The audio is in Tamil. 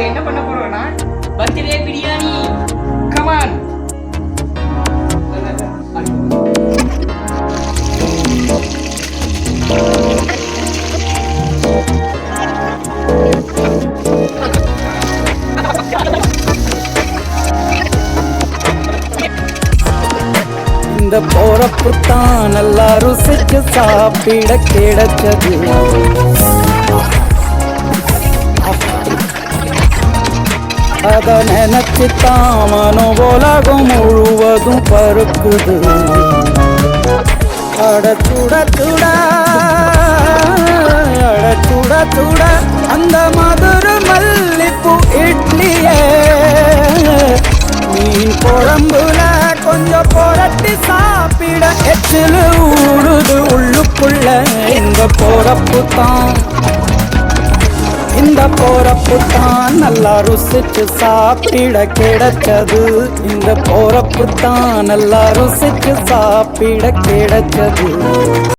என்ன பண்ண போறோம்னா பர்த்டே பிரியாணி. கமான். இந்த போறப்பு தான் நல்லா ருசிச்சு சாப்பிட கிடைச்சது. அத நினைச்சுத்தான் மனம் உலகம் முழுவதும் பருக்குது. அட சுட சுட அட சுட சுட அந்த மதுரை மல்லிப்பூ இட்லியே மீன் குழம்புல கொஞ்சம் புரட்டி சாப்பிட எச்சில் ஊடுது உள்ளுக்குள்ள. இந்த போறப்பு தான் நல்லா ருசிச்சு சாப்பிட கிடைச்சது. இந்த போறப்பு தான் நல்லா ருசிச்சு சாப்பிட கிடைச்சது.